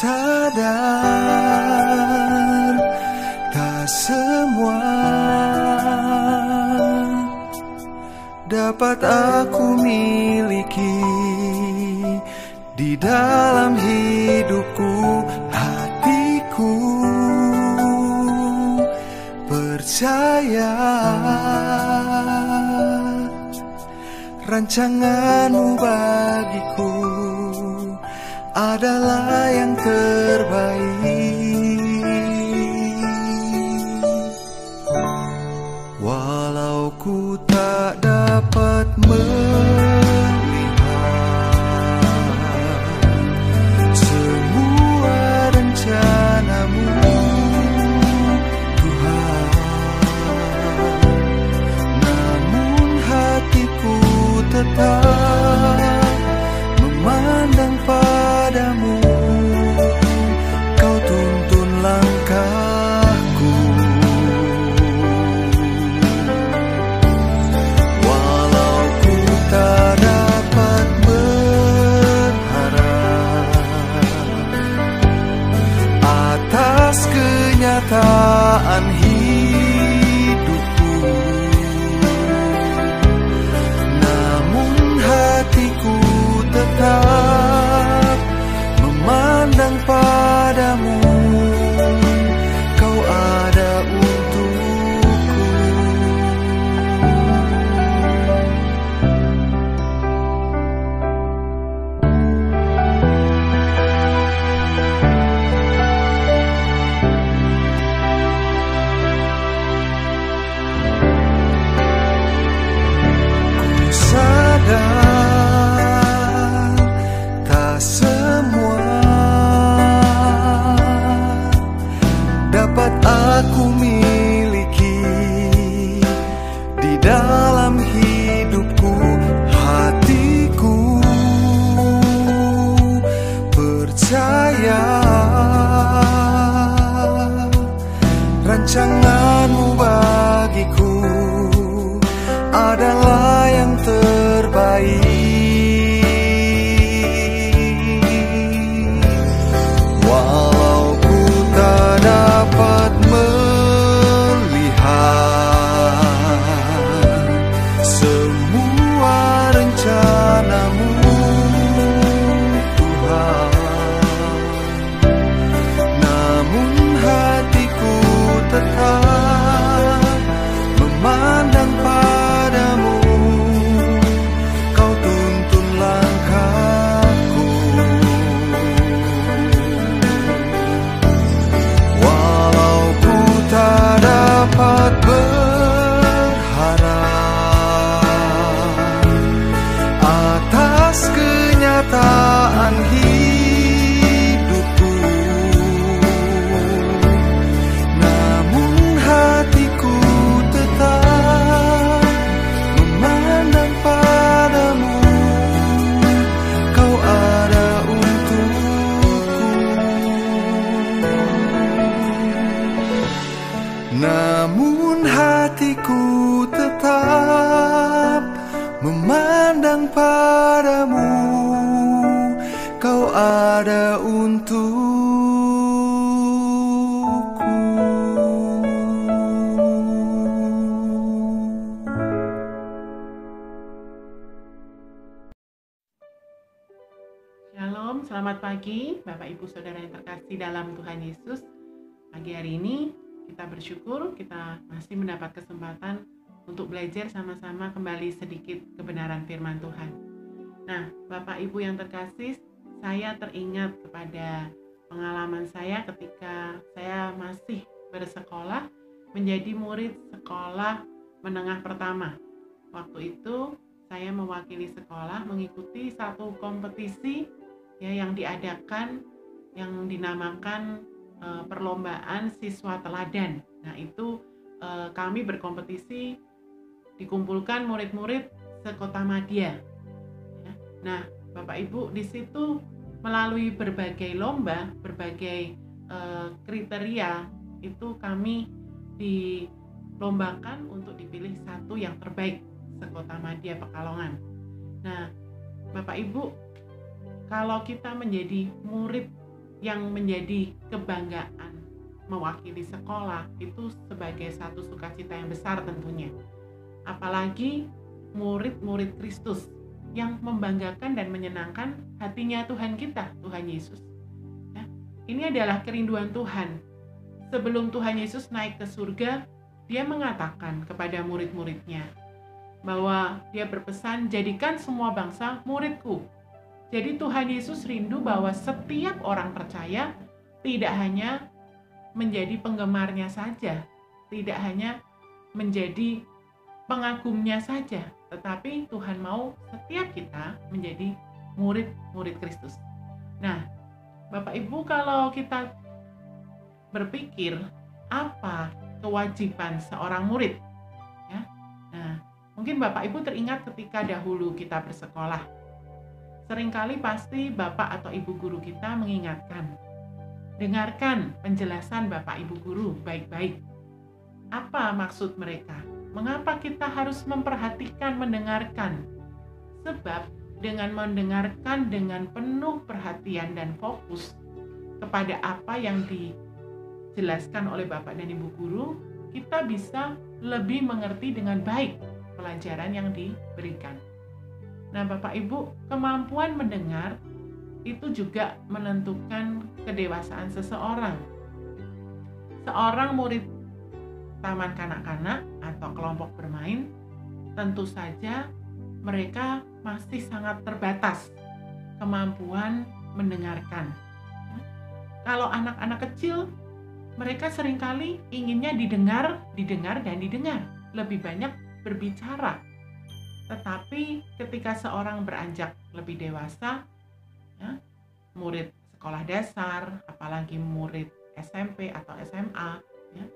sadar tak semua dapat aku miliki di dalam hidupku. Hatiku percaya rancanganmu bagiku adalah yang terbaik. Walau ku tak dapat melihat semua rencanamu, Tuhan, namun hatiku tetap memandang padamu. Kau tuntun langkahku, walau ku tak dapat berharap atas kenyataan hidupku, namun hatiku tetap memandang padamu. Kau ada untukku. Ku sadar tak semua dapat aku miliki di dalam hidupku. Hatiku percaya rancanganmu bagiku adalah yang terbaik. Walau ku tak dapat melihat semua rencanamu, Tuhan, namun hatiku tetap memandang padamu. Kau tuntun langkahku, walau ku tak dapat berharap atas kenyataan hidupku, namun hatiku tetap memandang padamu. Kau ada untukku, namun hatiku tetap memandang padamu. Kau ada untukku. Shalom, selamat pagi Bapak Ibu Saudara yang terkasih dalam Tuhan Yesus. Pagi hari ini kita bersyukur kita masih mendapat kesempatan untuk belajar sama-sama kembali sedikit kebenaran firman Tuhan. Nah, Bapak Ibu yang terkasih, saya teringat kepada pengalaman saya ketika saya masih bersekolah menjadi murid sekolah menengah pertama. Waktu itu saya mewakili sekolah mengikuti satu kompetisi yang diadakan yang dinamakan perlombaan siswa teladan. Nah, itu kami berkompetisi, dikumpulkan murid-murid sekota Madya. Nah, Bapak Ibu, di situ melalui berbagai lomba, berbagai kriteria, itu kami dilombakan untuk dipilih satu yang terbaik sekota Madya Pekalongan. Nah, Bapak Ibu, kalau kita menjadi murid yang menjadi kebanggaan mewakili sekolah itu sebagai satu sukacita yang besar tentunya. Apalagi murid-murid Kristus yang membanggakan dan menyenangkan hatinya Tuhan kita, Tuhan Yesus. Ya, ini adalah kerinduan Tuhan. Sebelum Tuhan Yesus naik ke surga, dia mengatakan kepada murid-muridnya bahwa dia berpesan, jadikan semua bangsa muridku. Jadi Tuhan Yesus rindu bahwa setiap orang percaya tidak hanya menjadi penggemarnya saja, tidak hanya menjadi pengagumnya saja, tetapi Tuhan mau setiap kita menjadi murid-murid Kristus. Nah, Bapak Ibu, kalau kita berpikir apa kewajiban seorang murid, ya, nah, mungkin Bapak Ibu teringat ketika dahulu kita bersekolah, seringkali pasti Bapak atau Ibu guru kita mengingatkan, dengarkan penjelasan Bapak Ibu guru baik-baik. Apa maksud mereka? Mengapa kita harus memperhatikan, mendengarkan? Sebab dengan mendengarkan dengan penuh perhatian dan fokus kepada apa yang dijelaskan oleh Bapak dan Ibu guru, kita bisa lebih mengerti dengan baik pelajaran yang diberikan. Nah, Bapak Ibu, kemampuan mendengar itu juga menentukan kedewasaan seseorang. Seorang murid taman kanak-kanak atau kelompok bermain, tentu saja mereka masih sangat terbatas kemampuan mendengarkan. Kalau anak-anak kecil, mereka seringkali inginnya didengar, dan didengar. Lebih banyak berbicara. Tetapi ketika seorang beranjak lebih dewasa, ya, murid sekolah dasar, apalagi murid SMP atau SMA, ya,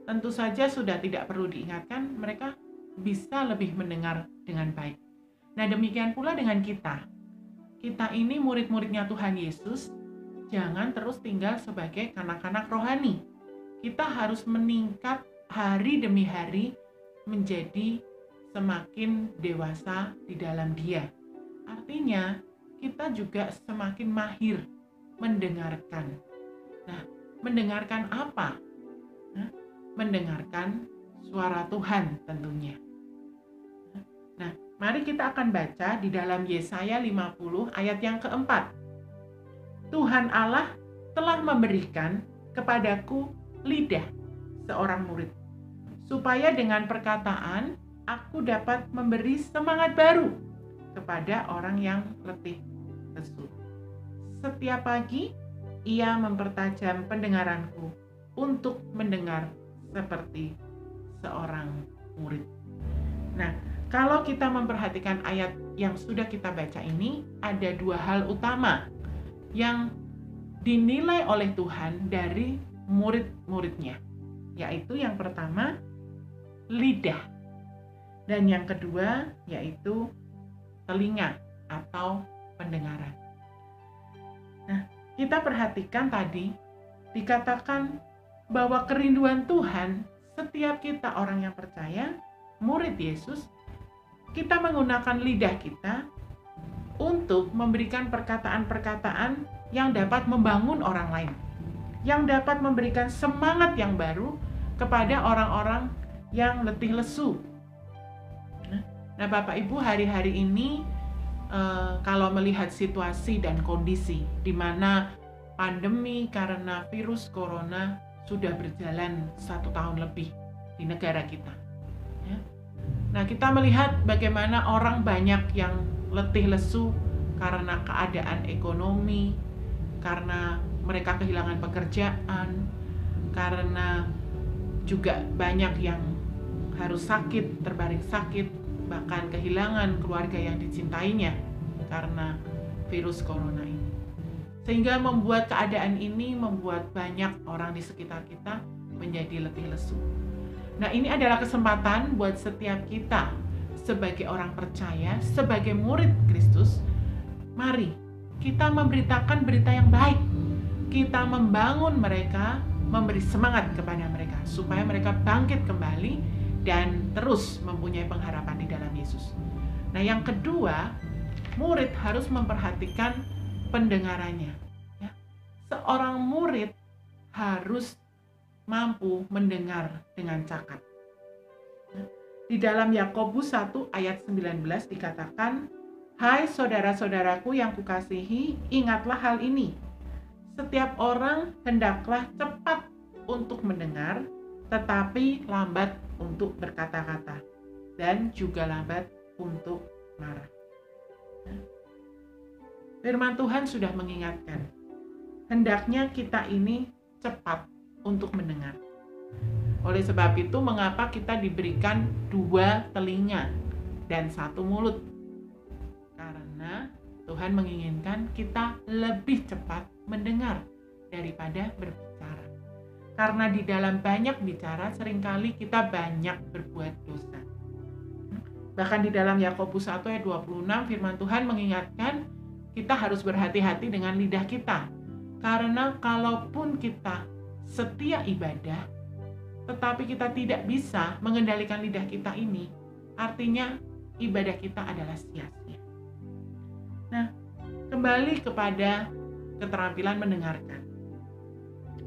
tentu saja sudah tidak perlu diingatkan, mereka bisa lebih mendengar dengan baik. Nah, demikian pula dengan kita. Kita ini murid-muridnya Tuhan Yesus, jangan terus tinggal sebagai kanak-kanak rohani. Kita harus meningkat hari demi hari menjadi semakin dewasa di dalam Dia. Artinya, kita juga semakin mahir mendengarkan. Nah, mendengarkan apa? Nah, mendengarkan suara Tuhan tentunya. Nah, mari kita akan baca di dalam Yesaya 50 ayat yang keempat. Tuhan Allah telah memberikan kepadaku lidah seorang murid, supaya dengan perkataan aku dapat memberi semangat baru kepada orang yang letih lesu. Setiap pagi ia mempertajam pendengaranku untuk mendengar seperti seorang murid. Nah, kalau kita memperhatikan ayat yang sudah kita baca ini, ada dua hal utama yang dinilai oleh Tuhan dari murid-muridnya, yaitu yang pertama lidah, dan yang kedua yaitu telinga atau pendengaran. Nah, kita perhatikan tadi dikatakan bahwa kerinduan Tuhan setiap kita orang yang percaya, murid Yesus, kita menggunakan lidah kita untuk memberikan perkataan-perkataan yang dapat membangun orang lain, yang dapat memberikan semangat yang baru kepada orang-orang yang letih lesu. Nah, Bapak Ibu, hari-hari ini kalau melihat situasi dan kondisi di mana pandemi karena virus corona sudah berjalan 1 tahun lebih di negara kita, ya. Nah, kita melihat bagaimana orang banyak yang letih lesu karena keadaan ekonomi, karena mereka kehilangan pekerjaan, karena juga banyak yang harus sakit, terbaring sakit, bahkan kehilangan keluarga yang dicintainya karena virus corona ini. Sehingga membuat keadaan ini membuat banyak orang di sekitar kita menjadi letih lesu. Nah, ini adalah kesempatan buat setiap kita sebagai orang percaya, sebagai murid Kristus. Mari kita memberitakan berita yang baik. Kita membangun mereka, memberi semangat kepada mereka supaya mereka bangkit kembali dan terus mempunyai pengharapan di dalam Yesus. Nah, yang kedua, murid harus memperhatikan pendengarannya. Ya. seorang murid harus mampu mendengar dengan cakap. Di dalam Yakobus 1 ayat 19 dikatakan, "Hai saudara-saudaraku yang kukasihi, ingatlah hal ini. Setiap orang hendaklah cepat untuk mendengar, tetapi lambat untuk berkata-kata, dan juga lambat untuk marah." Firman Tuhan sudah mengingatkan, hendaknya kita ini cepat untuk mendengar. Oleh sebab itu, mengapa kita diberikan 2 telinga dan 1 mulut? Karena Tuhan menginginkan kita lebih cepat mendengar daripada berbicara. Karena di dalam banyak bicara, seringkali kita banyak berbuat dosa. Bahkan di dalam Yakobus 1 ayat 26, firman Tuhan mengingatkan kita harus berhati-hati dengan lidah kita. Karena kalaupun kita setia ibadah, tetapi kita tidak bisa mengendalikan lidah kita ini, artinya ibadah kita adalah sia-sia. Nah, kembali kepada keterampilan mendengarkan.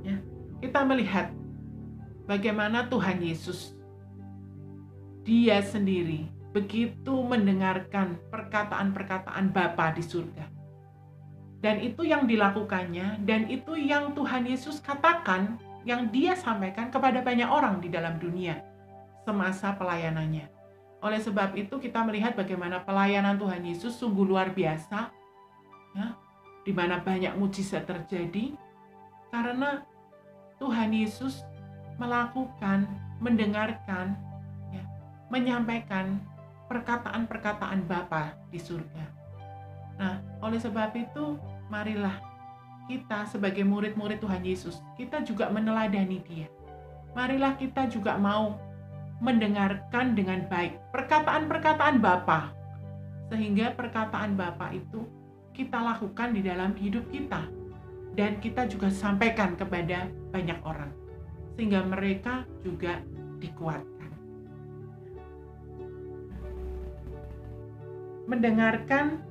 Ya, kita melihat bagaimana Tuhan Yesus, Dia sendiri begitu mendengarkan perkataan-perkataan Bapa di surga. Dan itu yang dilakukannya, dan itu yang Tuhan Yesus katakan, yang Dia sampaikan kepada banyak orang di dalam dunia semasa pelayanannya. Oleh sebab itu kita melihat bagaimana pelayanan Tuhan Yesus sungguh luar biasa, ya, di mana banyak mujizat terjadi karena Tuhan Yesus melakukan, mendengarkan, ya, menyampaikan perkataan-perkataan Bapa di surga. Nah, oleh sebab itu marilah kita sebagai murid-murid Tuhan Yesus, kita juga meneladani Dia. Marilah kita juga mau mendengarkan dengan baik perkataan-perkataan Bapa, sehingga perkataan Bapa itu kita lakukan di dalam hidup kita, dan kita juga sampaikan kepada banyak orang, sehingga mereka juga dikuatkan. Mendengarkan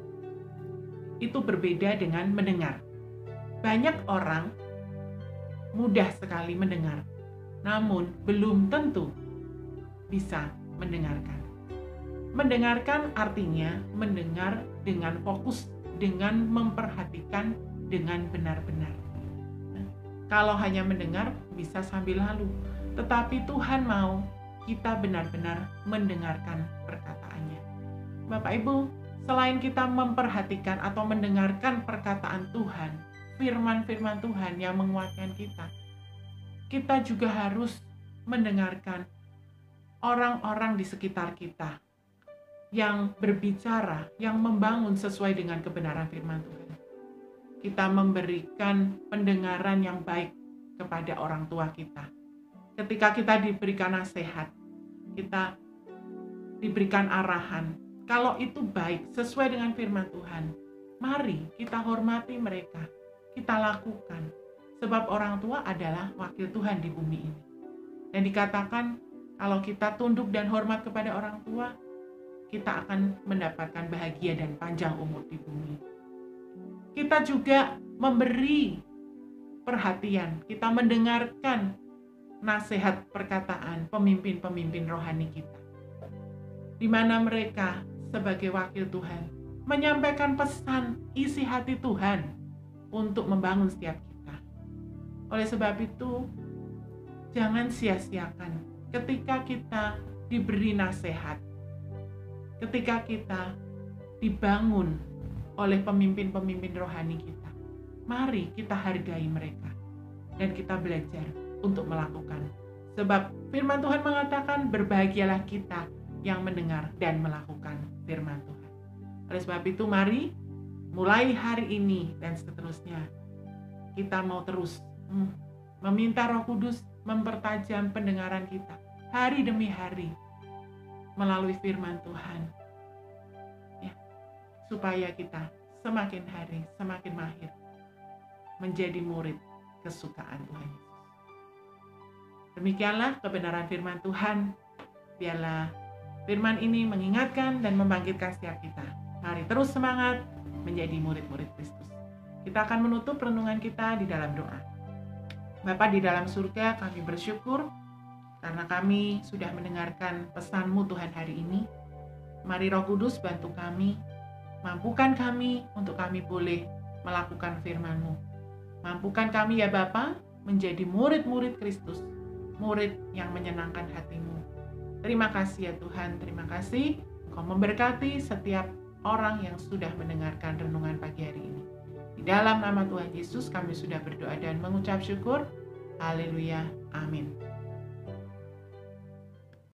itu berbeda dengan mendengar. Banyak orang mudah sekali mendengar, namun belum tentu bisa mendengarkan. Mendengarkan artinya mendengar dengan fokus, dengan memperhatikan dengan benar-benar. Kalau hanya mendengar bisa sambil lalu, tetapi Tuhan mau kita benar-benar mendengarkan perkataannya. Bapak Ibu, selain kita memperhatikan atau mendengarkan perkataan Tuhan, firman-firman Tuhan yang menguatkan kita juga harus mendengarkan orang-orang di sekitar kita yang berbicara, yang membangun sesuai dengan kebenaran firman Tuhan. Kita memberikan pendengaran yang baik kepada orang tua kita. Ketika kita diberikan nasihat, kita diberikan arahan, kalau itu baik, sesuai dengan firman Tuhan, mari kita hormati mereka. Kita lakukan, sebab orang tua adalah wakil Tuhan di bumi ini. Dan dikatakan kalau kita tunduk dan hormat kepada orang tua, kita akan mendapatkan bahagia dan panjang umur di bumi. Kita juga memberi perhatian, kita mendengarkan nasihat perkataan pemimpin-pemimpin rohani kita, di mana mereka sebagai wakil Tuhan menyampaikan pesan isi hati Tuhan untuk membangun setiap kita. Oleh sebab itu, jangan sia-siakan ketika kita diberi nasihat, ketika kita dibangun oleh pemimpin-pemimpin rohani kita. Mari kita hargai mereka dan kita belajar untuk melakukan. Sebab firman Tuhan mengatakan, berbahagialah kita yang mendengar dan melakukan firman Tuhan. Oleh sebab itu, mari mulai hari ini dan seterusnya kita mau terus meminta Roh Kudus mempertajam pendengaran kita hari demi hari melalui firman Tuhan, ya, supaya kita semakin hari semakin mahir menjadi murid kesukaan Tuhan Yesus. Demikianlah kebenaran firman Tuhan. Biarlah firman ini mengingatkan dan membangkitkan setiap kita. Mari terus semangat menjadi murid-murid Kristus. Kita akan menutup renungan kita di dalam doa. Bapa di dalam surga, kami bersyukur karena kami sudah mendengarkan pesan-Mu Tuhan hari ini. Mari Roh Kudus bantu kami, mampukan kami untuk kami boleh melakukan firman-Mu. Mampukan kami ya Bapa menjadi murid-murid Kristus, murid yang menyenangkan hati-Mu. Terima kasih ya Tuhan, terima kasih Engkau memberkati setiap orang yang sudah mendengarkan renungan pagi hari ini. Di dalam nama Tuhan Yesus kami sudah berdoa dan mengucap syukur. Haleluya. Amin.